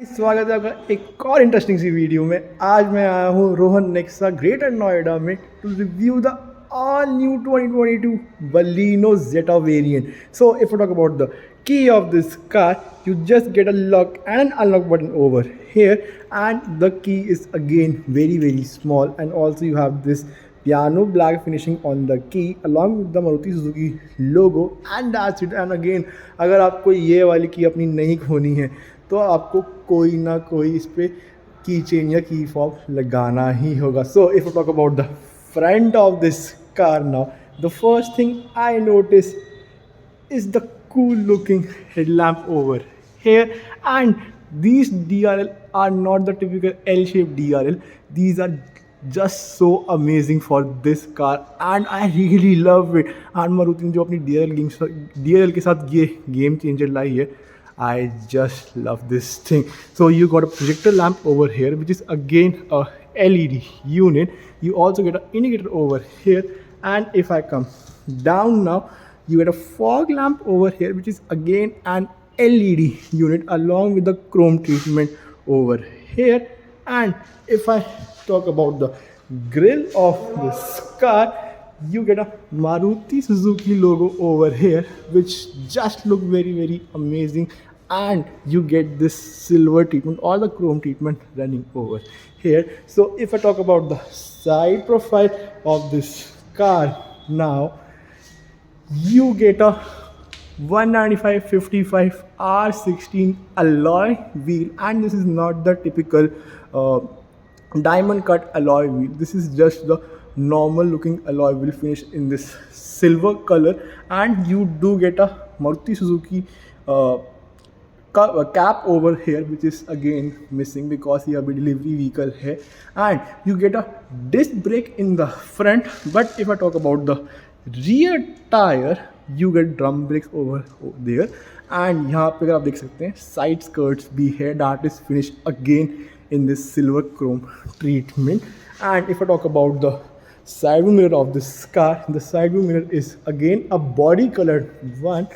स्वागत है आपका एक और इंटरेस्टिंग सी वीडियो में। आज मैं आया हूँ रोहन नेक्सा ग्रेटर नोएडा में to review the all new 2022 Baleno Zeta variant. So if we talk about the key of this car, you just get a lock and an unlock button over here, and the key is again very small, and also you have this piano black finishing on the key along with the Maruti Suzuki logo, and that's it. And again, अगर आपको ये वाली की अपनी नहीं खोनी है तो आपको कोई ना कोई इस पर की चेन या की फॉब लगाना ही होगा. So if you talk about the front of this car now, the first thing I notice is the cool looking headlamp over here, and these DRL are not the typical L-shaped DRL. These are just so amazing for this car and I really love it. And Maruti ने जो अपनी DRL के साथ ये game changer लाई है, I just love this thing. So you got a projector lamp over here, which is again a LED unit. You also get an indicator over here, and if I come down now, you get a fog lamp over here, which is again an LED unit along with the chrome treatment over here. And if I talk about the grille of this car, you get a Maruti Suzuki logo over here, which just look very amazing, and you get this silver treatment or the chrome treatment running over here. So if I talk about the side profile of this car now, you get a 195/55 R16 alloy wheel, and this is not the typical diamond cut alloy wheel. This is just the normal looking alloy wheel finish in this silver color, and you do get a Maruti Suzuki cap over here, which is again missing because ये अभी delivery vehicle है, and you get a disc brake in the front. But if I talk about the rear tire, you get drum brakes over there, and यहाँ पे अगर आप देख सकते हैं side skirts भी है that is finished again in this silver chrome treatment. And if I talk about the side view mirror of this car, the side view mirror is again a body colored one,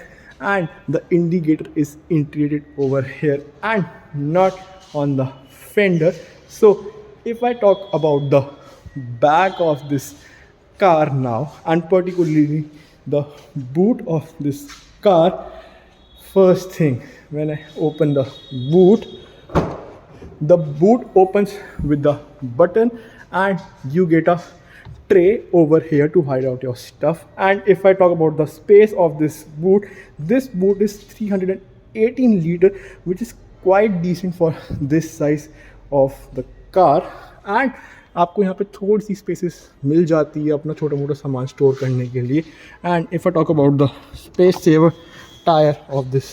and the indicator is integrated over here and not on the fender. So if I talk about the back of this car now, and particularly the boot of this car, first thing when I open the boot opens with the button, and you get a tray over here to hide out your stuff. And if I talk about the space of this boot is 318 liter, which is quite decent for this size of the car. And आपको यहाँ पे थोड़ी सी spaces मिल जाती है अपना छोटा मोटा सामान स्टोर करने के लिए. And if I talk about the space saver tyre of this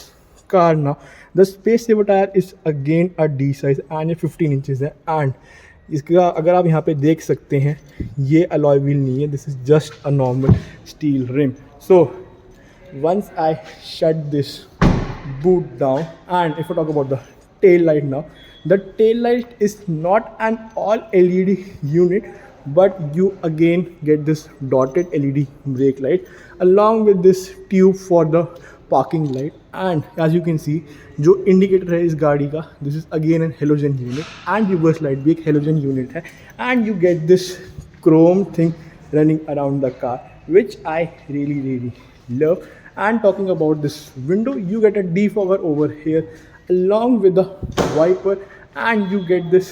car now, the space saver tyre is again a D size and ये 15 इंचज़ है. एंड इसका अगर आप यहाँ पे देख सकते हैं ये अलॉय व्हील नहीं है, this is just a normal steel rim. So once I shut this boot down, and if I talk about the tail light now, the tail light is not an all LED unit, but you again get this dotted LED brake light along with this tube for the parking light. And as you can see, जो indicator है इस गाड़ी का, this is again an halogen unit, and reverse light भी एक halogen unit है, and you get this chrome thing running around the car, which I really love. And talking about this window, you get a defogger over here along with the wiper, and you get this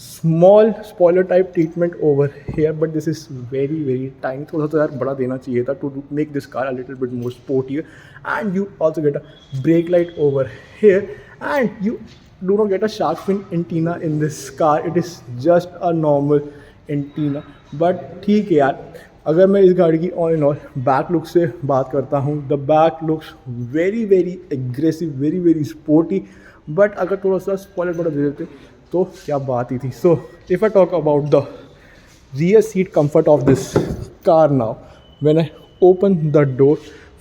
small spoiler type treatment over here, but this is very tiny. थोड़ा सा यार बड़ा देना चाहिए था to make this car a little bit more sportier. And you also get a brake light over here, and you do not get a shark fin antenna in this car. It is just a normal antenna, but ठीक है यार. अगर मैं इस गाड़ी की all in all back look से बात करता हूँ, the back looks very aggressive, very sporty, but अगर थोड़ा सा स्पॉइलर बड़ा दे देते तो क्या बात ही थी. सो if I talk about the rear seat comfort of this car now, when I open the door,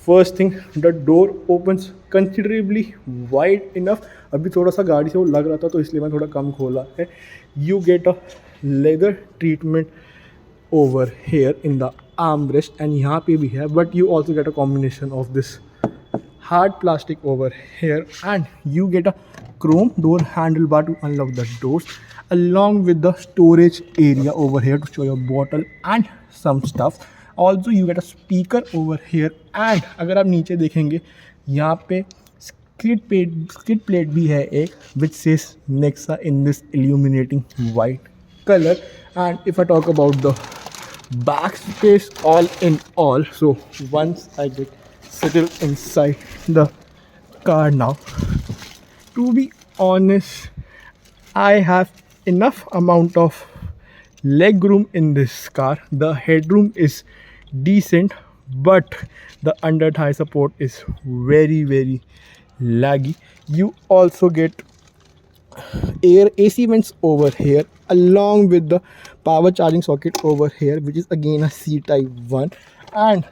first thing the door opens considerably wide enough. अभी थोड़ा सा गाड़ी से वो लग रहा था तो इसलिए मैं थोड़ा कम खोला है. You get a leather treatment over here in the armrest, and यहाँ पे भी है, but you also get a combination of this hard plastic over here, and you get a chrome door handlebar to unlock the doors, along with the storage area over here to store your bottle and some stuff. Also you get a speaker over here, and अगर आप नीचे देखेंगे यहाँ पे skid plate भी है एक, which says Nexa in this illuminating white color. And if I talk about the back space, all in all, so once I get settled inside the car now, to be honest, I have enough amount of leg room in this car. The headroom is decent, but the under thigh support is very laggy. You also get air AC vents over here, along with the power charging socket over here, which is again a C type 1. And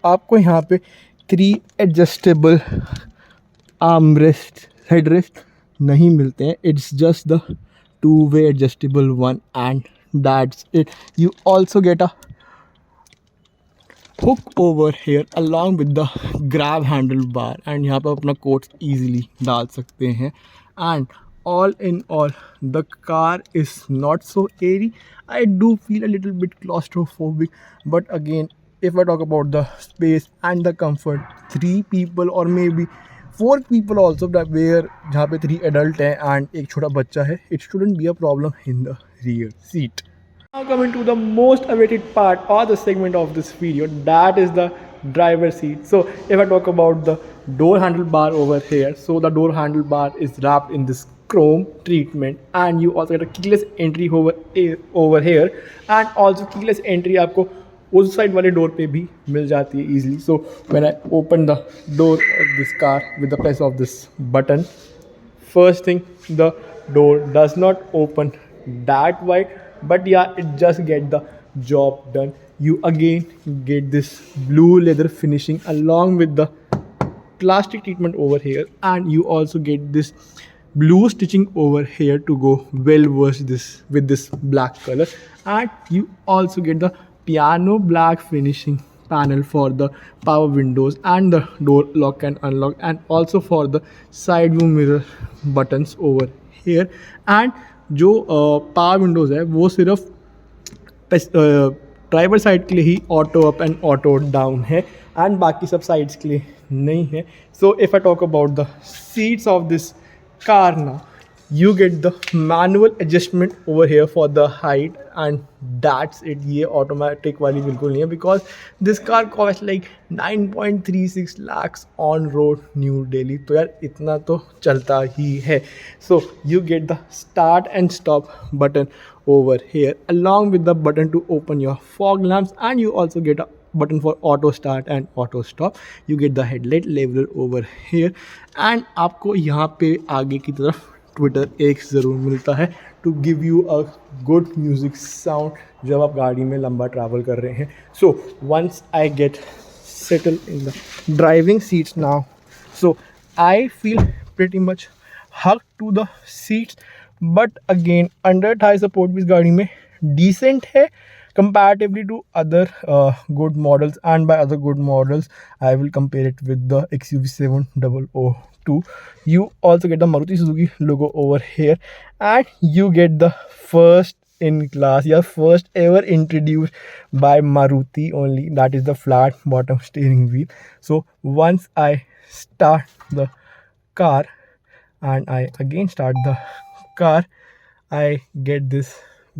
आपको यहाँ पे 3 adjustable armrest headrest नहीं मिलते हैं. It's just the 2-way adjustable one, and that's it. You also get a hook over here along with the grab handlebar, and यहाँ पे अपना coats easily डाल सकते हैं. And all in all, the car is not so airy. I do feel a little bit claustrophobic, but again, if I talk about the space and the comfort, 3 people or maybe 4 people also, that where जहाँ पे 3 adult हैं and एक छोटा बच्चा है, it shouldn't be a problem in the rear seat. Now coming to the most awaited part or the segment of this video, that is the driver seat. So if I talk about the door handlebar over here, so the door handlebar is wrapped in this chrome treatment, and you also get a keyless entry over here, and also keyless entry आपको उस side वाले door पे भी मिल जाती है easily. So when I open the door of this car with the press of this button, first thing, the door does not open that wide, but yeah, it just get the job done. You again get this blue leather finishing along with the plastic treatment over here, and you also get this blue stitching over here to go well with this black color. And you also get the piano black finishing panel for the power windows and the door lock and unlock, and also for the side view mirror buttons over here. And जो power windows है वो सिर्फ driver side के लिए ही auto up and auto down है, and बाकी सब साइड्स के लिए नहीं है. So if I talk about the seats of this car now, you get the manual adjustment over here for the height, and that's it. ये automatic वाली बिल्कुल नहीं है, because this car cost like 9.36 lakhs on road new daily. तो यार इतना तो चलता ही है. So you get the start and stop button over here, along with the button to open your fog lamps, and you also get a button for auto start and auto stop. You get the headlight leveler over here, and आपको यहाँ पे आगे की तरफ Twitter एक ज़रूर मिलता है to give you a good music sound जब आप गाड़ी में लंबा ट्रैवल कर रहे हैं. So once I get settle in the driving seats now, so I feel pretty much हक to the seats, but again under thigh support भी इस गाड़ी में डिसेंट है comparatively to other good models. And by other good models, I will compare it with the XUV70002. You also get the Maruti Suzuki logo over here, and you get the first in class, first ever introduced by Maruti only, that is the flat bottom steering wheel. So once I start the car and I again start the car, I get this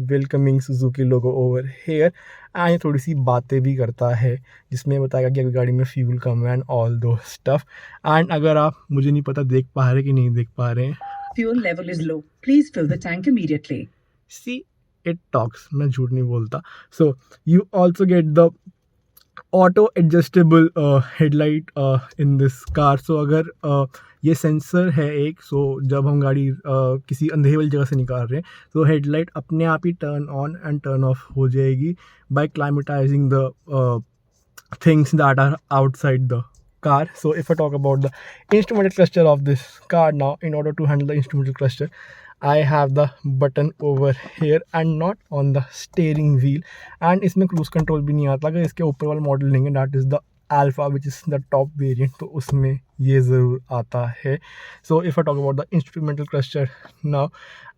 welcoming Suzuki logo over here, and थोड़ी सी बातें भी करता है जिसमें बताएगा कि अगर गाड़ी में फ्यूल कम है एंड ऑल दो स्टफ. एंड अगर आप मुझे नहीं पता देख पा रहे कि नहीं देख पा रहे हैं, fuel level is low, please fill the tank immediately. See it talks, मैं झूठ नहीं बोलता. So you also get the auto adjustable headlight in this car. सो अगर ये सेंसर है एक, सो जब हम गाड़ी किसी अंधेरे वाली जगह से निकाल रहे हैं तो हेडलाइट अपने आप ही turn on and turn off हो जाएगी by climatizing the things that are outside the car. So if I talk about the instrumental cluster of this car now, in order to handle the instrumental cluster, I have the button over here and not on the steering wheel, and इसमें cruise control भी नहीं आता. अगर इसके ऊपर वाला model लेंगे, that is the alpha which is the top variant, तो उसमें ये ज़रूर आता है. So if I talk about the instrumental cluster, now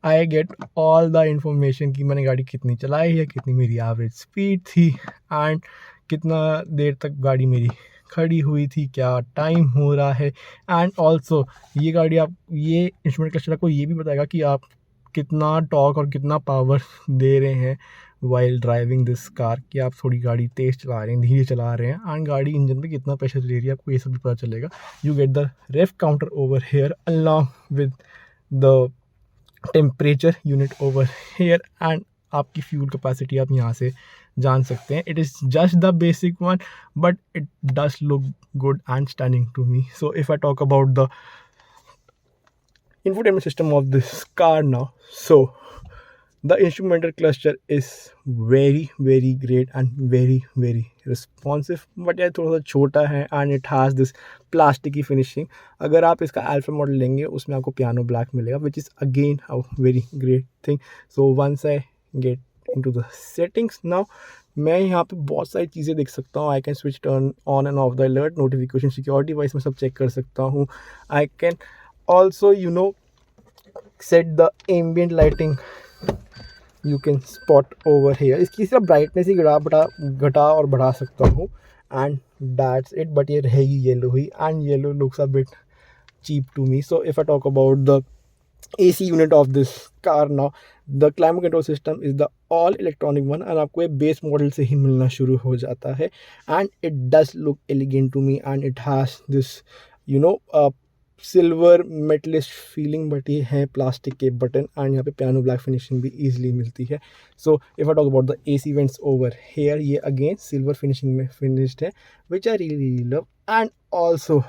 I get all the information कि मैंने गाड़ी कितनी चलाई है, कितनी मेरी एवरेज स्पीड थी, एंड कितना देर तक गाड़ी मेरी खड़ी हुई थी, क्या टाइम हो रहा है. एंड ऑल्सो ये गाड़ी आप, ये इंस्ट्रूमेंट क्लस्टर आपको ये भी बताएगा कि आप कितना टॉर्क और कितना पावर दे रहे हैं वाइल ड्राइविंग दिस कार, कि आप थोड़ी गाड़ी तेज़ चला रहे हैं, धीरे चला रहे हैं, एंड गाड़ी इंजन पे कितना प्रेशर दे रही है, आपको ये सब भी पता चलेगा. You get the rev counter over here along with the temperature unit over here, and आपकी फ्यूल कैपेसिटी आप यहाँ से जान सकते हैं. It is just the basic one, but it does look good and stunning to me. So if I talk about the infotainment system of this car now, so the instrumental cluster is very great and very responsive, but यह थोड़ा सा छोटा है and it has this plasticky finishing. अगर आप इसका alpha model लेंगे उसमें आपको पियानो ब्लैक मिलेगा, which is again a very great thing. So once I get into the settings now, मैं यहाँ पे बहुत सारी चीज़ें देख सकता हूँ. I can switch turn on end of the alert, notification, security wise मैं सब चेक कर सकता हूँ. I can also set the ambient lighting, you can spot over here. इसकी सिर्फ ब्राइटनेस ही घटा और बढ़ा सकता हूँ, एंड दैट्स इट. बट ये रहेगी yellow he, and yellow looks a bit cheap to me. So if I talk about the AC unit of this car now, the climate control system is the all electronic one, and आपको ये base model से ही मिलना शुरू हो जाता है. And it does look elegant to me, and it has this silver metallic feeling, but ये है प्लास्टिक के बटन, एंड यहाँ पे पियानो ब्लैक फिनिशिंग भी ईजिली मिलती है. So if I talk about the AC vents over here, ये again silver finishing में फिनिश्ड है, which I really love. And also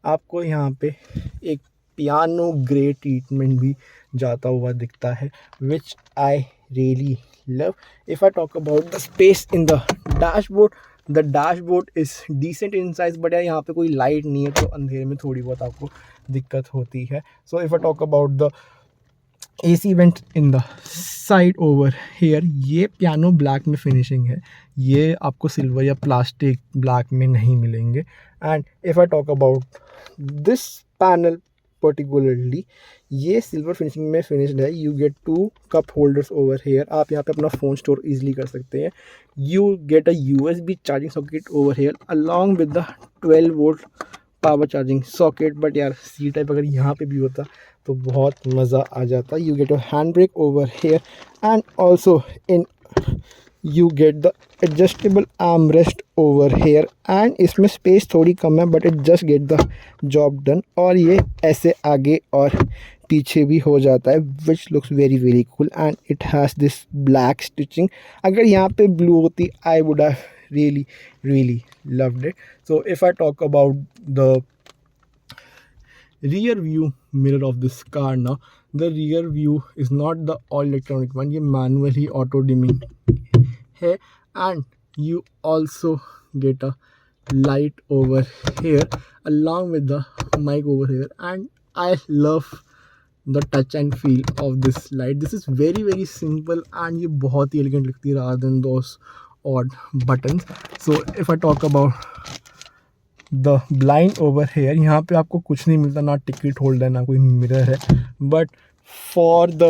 आपको यहाँ पे एक पियानो ग्रे ट्रीटमेंट भी जाता हुआ दिखता है, which I really love. If I talk about the space in the dashboard, the dashboard is decent in size, but यहाँ पे कोई लाइट नहीं है, तो अंधेरे में थोड़ी बहुत आपको दिक्कत होती है. So if I talk about the AC went in the side over here, ये पियानो ब्लैक में फिनिशिंग है, ये आपको सिल्वर या प्लास्टिक ब्लैक में नहीं मिलेंगे. And if I talk about this panel particularly, ये सिल्वर फिनिशिंग में फिनिश्ड है. You get 2 cup holders over here, आप यहाँ पे अपना फ़ोन स्टोर ईजिली कर सकते हैं. You get a USB charging socket over here along with the 12 volt power charging socket. But यार C टाइप अगर यहाँ पे भी होता तो बहुत मज़ा आ जाता. You get a hand brake over here, and also in you get the adjustable arm rest over here, and इसमें स्पेस थोड़ी कम है, but it just get the job done. और ये ऐसे आगे और पीछे भी हो जाता है, which looks very cool, and it has this black stitching. अगर यहाँ पे ब्लू होती, I would have really loved it. So if I talk about the rear view mirror of this car now, the rear view is not the all electronic one, ये manually auto dimming है, and you also get a light over here along with the mic over here, and I love the touch and feel of this light. This is very simple, and ये बहुत ही elegant लगती है rather than those odd buttons. So if I talk about the blind over here, यहाँ पे आपको कुछ नहीं मिलता, ना टिकट होल्डर ना कोई मिरर है, but for the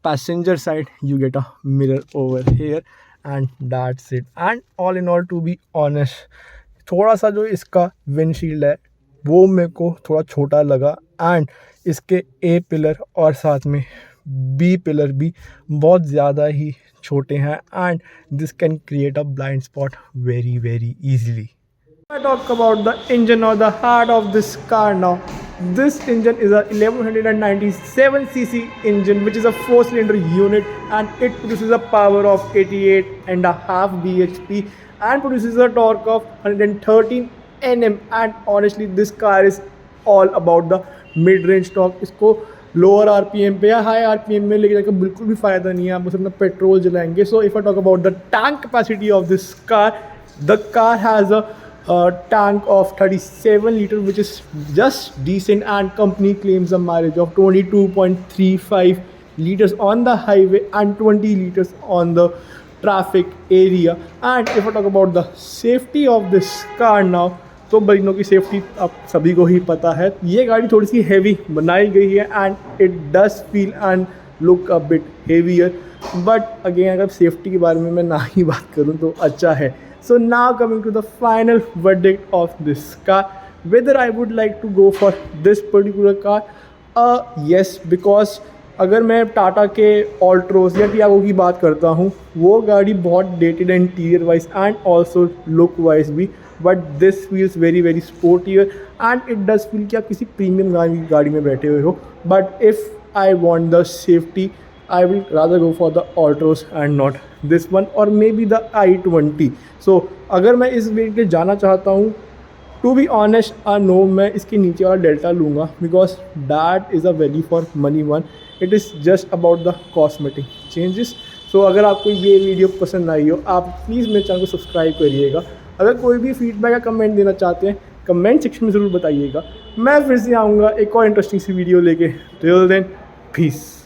passenger side you get a mirror over here, and that's it. And all in all, to be honest, थोड़ा सा जो इसका विंडशील्ड है वो मेरे को थोड़ा छोटा लगा, एंड इसके A पिलर और साथ में B पिलर भी बहुत ज़्यादा ही छोटे हैं, and this can create a blind spot very easily. I talk about the engine or the heart of this car now. This engine is a 1197cc engine, which is a 4-cylinder unit, and it produces a power of 88.5 bhp and produces a torque of 113 Nm. And honestly, this car is all about the mid-range torque. इसको lower RPM पे या high RPM में लेके जाकर बिल्कुल भी फ़ायदा नहीं है, आप बस अपना पेट्रोल जलाएंगे. So if I talk about the tank capacity of this car, the car has a tank of 37 liters, which is just decent, and company claims a mileage of 22.35 liters on the highway and 20 liters on the traffic area. And if I talk about the safety of this car now, तो Baleno की safety अब सभी को ही पता है. ये गाड़ी थोड़ी सी हैवी बनाई गई है and it does feel and look a bit heavier, but again अगर सेफ्टी के बारे में मैं ना ही बात करूँ तो अच्छा है. So now coming to the final verdict of this car, whether I would like to go for this particular car. Yes, because अगर मैं टाटा के ऑल्ट्रोस या टियागो की बात करता हूँ, वो गाड़ी बहुत डेटेड है interior wise and also look wise भी, but this feels very very sportier and it does feel कि आप किसी प्रीमियम गाड़ी में बैठे हुए हो. But if I want the safety, I will rather go for the Altos and not this one, or maybe the i20. So अगर मैं इस वेरिएंट के जाना चाहता हूँ, टू बी ऑनेस्ट नो, मैं इसके नीचे वाला डेल्टा लूँगा because that is a value for money one. It is just about the cosmetic changes. So अगर आपको ये वीडियो पसंद आई हो, आप प्लीज़ मेरे चैनल को सब्सक्राइब करिएगा. अगर कोई भी फीडबैक या कमेंट देना चाहते हैं, कमेंट सेक्शन में ज़रूर बताइएगा. मैं फिर से आऊँगा एक और इंटरेस्टिंग सी वीडियो लेके. Till then, piece.